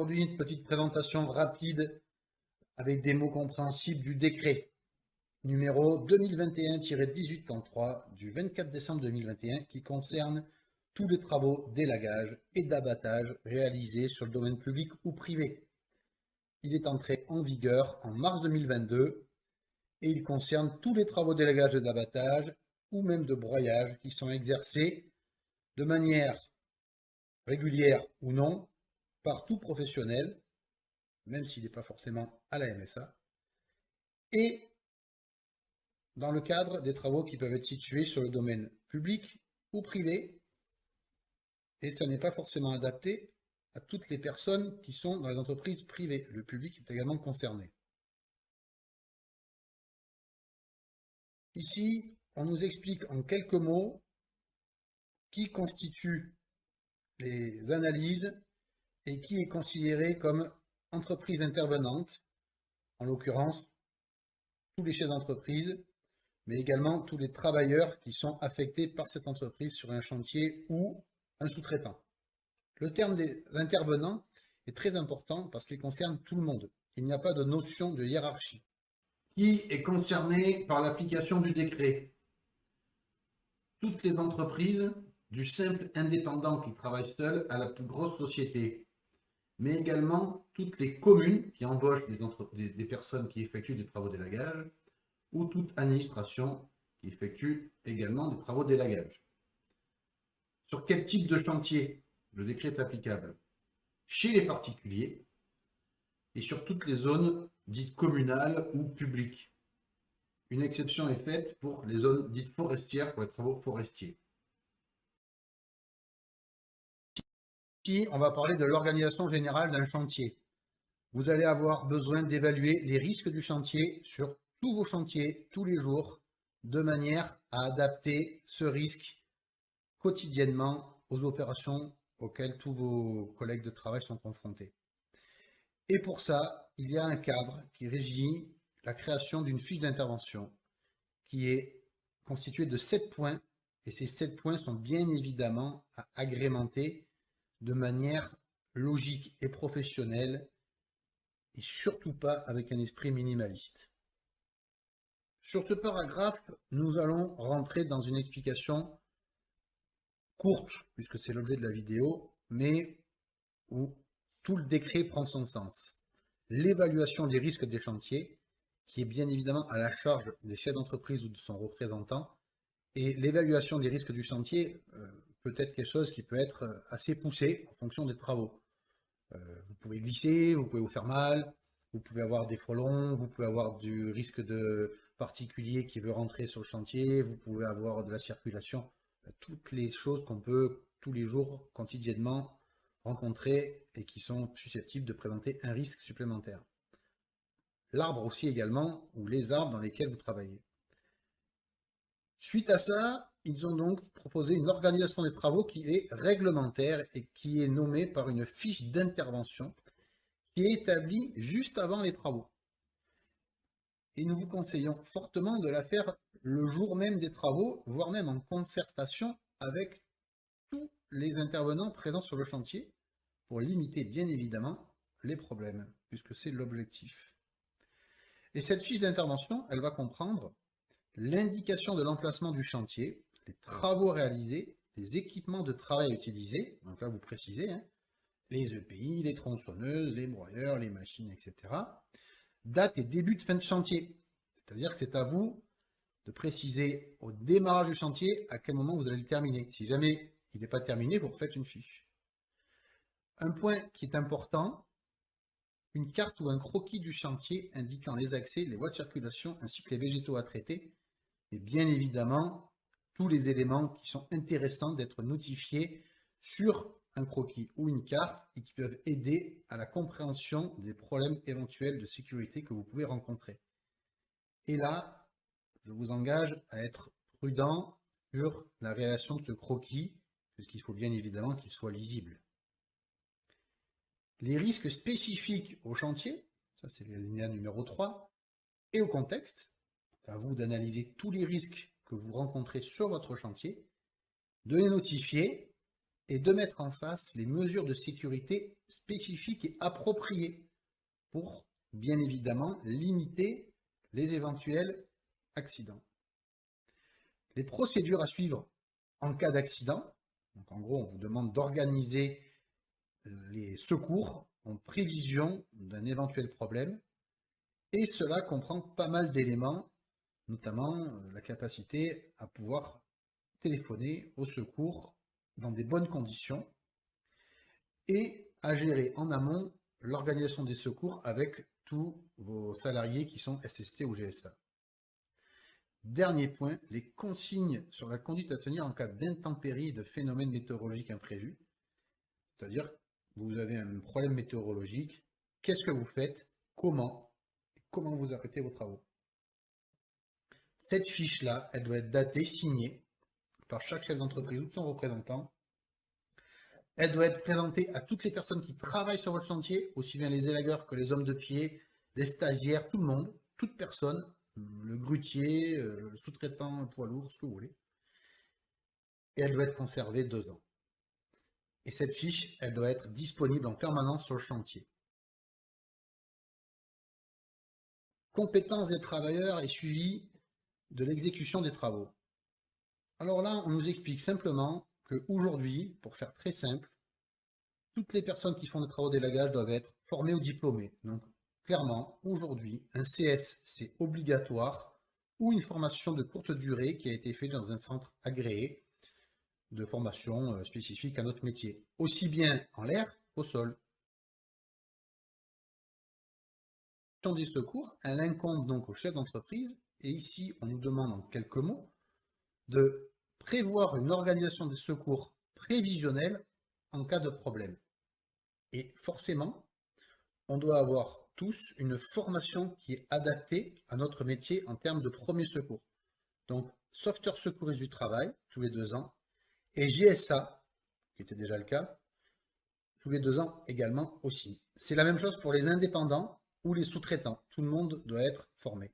aujourd'hui une petite présentation rapide avec des mots compréhensibles du décret numéro 2021-1833 du 24 décembre 2021 qui concerne tous les travaux d'élagage et d'abattage réalisés sur le domaine public ou privé. Il est entré en vigueur en mars 2022 et il concerne tous les travaux d'élagage et d'abattage ou même de broyage qui sont exercés de manière régulière ou non par tout professionnel, même s'il n'est pas forcément à la MSA, et dans le cadre des travaux qui peuvent être situés sur le domaine public ou privé, et ça n'est pas forcément adapté à toutes les personnes qui sont dans les entreprises privées. Le public est également concerné. Ici, on nous explique en quelques mots qui constitue les analyses et qui est considéré comme entreprise intervenante, en l'occurrence tous les chefs d'entreprise, mais également tous les travailleurs qui sont affectés par cette entreprise sur un chantier ou un sous-traitant. Le terme des intervenants est très important parce qu'il concerne tout le monde. Il n'y a pas de notion de hiérarchie. Qui est concerné par l'application du décret? Toutes les entreprises, du simple indépendant qui travaille seul à la plus grosse société, mais également toutes les communes qui embauchent des personnes qui effectuent des travaux d'élagage, ou toute administration qui effectue également des travaux d'élagage. Sur quel type de chantier le décret est applicable? Chez les particuliers et sur toutes les zones dites communales ou publiques. Une exception est faite pour les zones dites forestières, pour les travaux forestiers. Ici, on va parler de l'organisation générale d'un chantier. Vous allez avoir besoin d'évaluer les risques du chantier sur tous vos chantiers, tous les jours, de manière à adapter ce risque quotidiennement aux opérations auxquelles tous vos collègues de travail sont confrontés. Et pour ça, il y a un cadre qui régit la création d'une fiche d'intervention qui est constituée de 7 points, et ces 7 points sont bien évidemment à agrémenter de manière logique et professionnelle, et surtout pas avec un esprit minimaliste. Sur ce paragraphe, nous allons rentrer dans une explication courte, puisque c'est l'objet de la vidéo, mais où tout le décret prend son sens. L'évaluation des risques des chantiers, qui est bien évidemment à la charge des chefs d'entreprise ou de son représentant, et l'évaluation des risques du chantier peut être quelque chose qui peut être assez poussé en fonction des travaux. Vous pouvez glisser, vous pouvez vous faire mal, vous pouvez avoir des frelons, vous pouvez avoir du risque de particulier qui veut rentrer sur le chantier, vous pouvez avoir de la circulation, toutes les choses qu'on peut tous les jours, quotidiennement, rencontrer et qui sont susceptibles de présenter un risque supplémentaire. L'arbre aussi également, ou les arbres dans lesquels vous travaillez. Suite à ça, ils ont donc proposé une organisation des travaux qui est réglementaire et qui est nommée par une fiche d'intervention qui est établie juste avant les travaux. Et nous vous conseillons fortement de la faire le jour même des travaux, voire même en concertation avec tous les intervenants présents sur le chantier pour limiter bien évidemment les problèmes, puisque c'est l'objectif. Et cette fiche d'intervention, elle va comprendre l'indication de l'emplacement du chantier, les travaux réalisés, les équipements de travail utilisés, donc là vous précisez, hein, les EPI, les tronçonneuses, les broyeurs, les machines, etc. Date et début de fin de chantier, c'est-à-dire que c'est à vous de préciser au démarrage du chantier à quel moment vous allez le terminer. Si jamais il n'est pas terminé, vous refaites une fiche. Un point qui est important, une carte ou un croquis du chantier indiquant les accès, les voies de circulation ainsi que les végétaux à traiter, et bien évidemment tous les éléments qui sont intéressants d'être notifiés sur un croquis ou une carte et qui peuvent aider à la compréhension des problèmes éventuels de sécurité que vous pouvez rencontrer. Et là, je vous engage à être prudent sur la réalisation de ce croquis, puisqu'il faut bien évidemment qu'il soit lisible. Les risques spécifiques au chantier, ça c'est l'alinéa numéro 3, et au contexte, à vous d'analyser tous les risques que vous rencontrez sur votre chantier, de les notifier et de mettre en face les mesures de sécurité spécifiques et appropriées pour, bien évidemment, limiter les éventuels accidents. Les procédures à suivre en cas d'accident, donc en gros, on vous demande d'organiser les secours en prévision d'un éventuel problème, et cela comprend pas mal d'éléments, notamment la capacité à pouvoir téléphoner au secours dans des bonnes conditions et à gérer en amont l'organisation des secours avec tous vos salariés qui sont SST ou GSA. Dernier point, les consignes sur la conduite à tenir en cas d'intempéries et de phénomènes météorologiques imprévus. C'est-à-dire, vous avez un problème météorologique, qu'est-ce que vous faites, comment vous arrêtez vos travaux. Cette fiche-là, elle doit être datée, signée par chaque chef d'entreprise ou de son représentant. Elle doit être présentée à toutes les personnes qui travaillent sur votre chantier, aussi bien les élagueurs que les hommes de pied, les stagiaires, tout le monde, toute personne, le grutier, le sous-traitant, le poids lourd, ce que vous voulez. Et elle doit être conservée 2 ans. Et cette fiche, elle doit être disponible en permanence sur le chantier. Compétences des travailleurs et suivi de l'exécution des travaux. Alors là, on nous explique simplement qu'aujourd'hui, pour faire très simple, toutes les personnes qui font des travaux d'élagage doivent être formées ou diplômées. Donc, clairement, aujourd'hui, un CS, c'est obligatoire, ou une formation de courte durée qui a été faite dans un centre agréé de formation spécifique à notre métier, aussi bien en l'air qu'au sol. Des secours, elle incombe donc au chef d'entreprise, et ici, on nous demande en quelques mots de prévoir une organisation des secours prévisionnelle en cas de problème. Et forcément, on doit avoir tous une formation qui est adaptée à notre métier en termes de premier secours. Donc, sauveteur secouriste du travail, tous les 2 ans, et GSA, qui était déjà le cas, tous les 2 ans également aussi. C'est la même chose pour les indépendants ou les sous-traitants. Tout le monde doit être formé.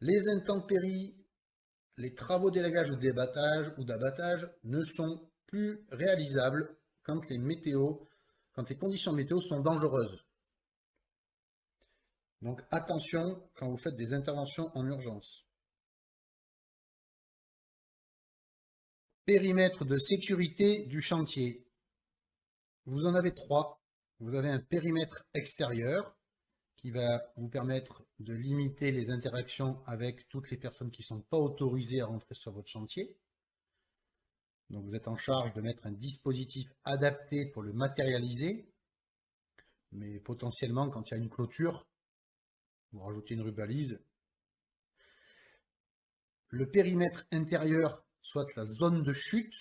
Les intempéries, les travaux d'élagage ou d'abattage ne sont plus réalisables quand les conditions météo sont dangereuses. Donc attention quand vous faites des interventions en urgence. Périmètre de sécurité du chantier. Vous en avez 3. Vous avez un périmètre extérieur qui va vous permettre de limiter les interactions avec toutes les personnes qui ne sont pas autorisées à rentrer sur votre chantier. Donc vous êtes en charge de mettre un dispositif adapté pour le matérialiser, mais potentiellement quand il y a une clôture, vous rajoutez une rubalise. Le périmètre intérieur, soit la zone de chute,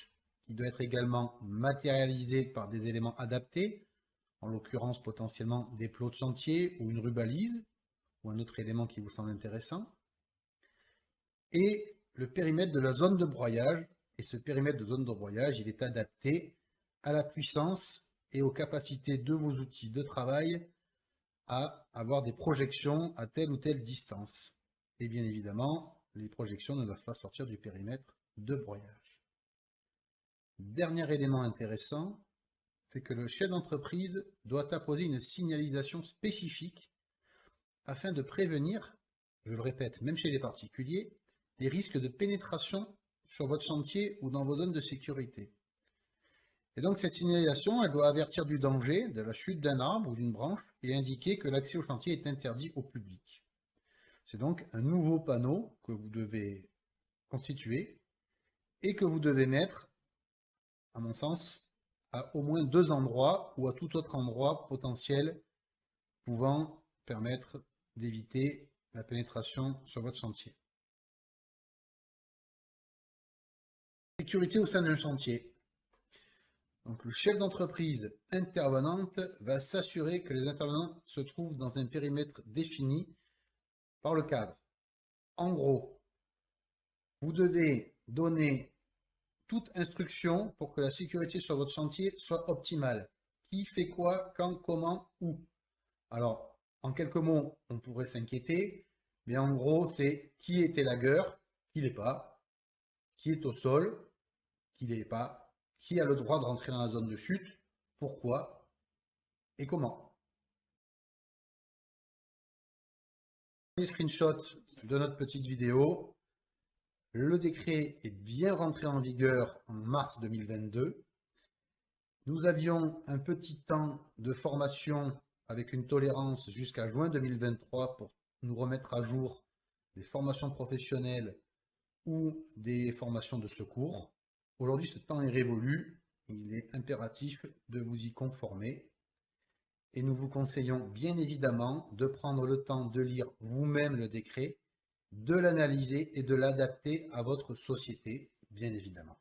qui doit être également matérialisée par des éléments adaptés, en l'occurrence potentiellement des plots de chantier ou une rubalise, ou un autre élément qui vous semble intéressant. Et le périmètre de la zone de broyage, et ce périmètre de zone de broyage, il est adapté à la puissance et aux capacités de vos outils de travail à avoir des projections à telle ou telle distance. Et bien évidemment, les projections ne doivent pas sortir du périmètre de broyage. Dernier élément intéressant, c'est que le chef d'entreprise doit apposer une signalisation spécifique afin de prévenir, je le répète, même chez les particuliers, les risques de pénétration sur votre chantier ou dans vos zones de sécurité. Et donc cette signalisation, elle doit avertir du danger, de la chute d'un arbre ou d'une branche et indiquer que l'accès au chantier est interdit au public. C'est donc un nouveau panneau que vous devez constituer et que vous devez mettre, à mon sens, à au moins 2 endroits ou à tout autre endroit potentiel pouvant permettre d'éviter la pénétration sur votre chantier. Sécurité au sein d'un chantier. Donc, le chef d'entreprise intervenante va s'assurer que les intervenants se trouvent dans un périmètre défini par le cadre. En gros, vous devez donner toute instruction pour que la sécurité sur votre chantier soit optimale. Qui fait quoi, quand, comment, où. Alors, en quelques mots, on pourrait s'inquiéter, mais en gros, c'est qui est élagueur, qui l'est pas, qui est au sol, qui n'est pas, qui a le droit de rentrer dans la zone de chute, pourquoi et comment. Les screenshots de notre petite vidéo. Le décret est bien rentré en vigueur en mars 2022. Nous avions un petit temps de formation avec une tolérance jusqu'à juin 2023 pour nous remettre à jour des formations professionnelles ou des formations de secours. Aujourd'hui, ce temps est révolu. Il est impératif de vous y conformer. Et nous vous conseillons bien évidemment de prendre le temps de lire vous-même le décret, de l'analyser et de l'adapter à votre société, bien évidemment.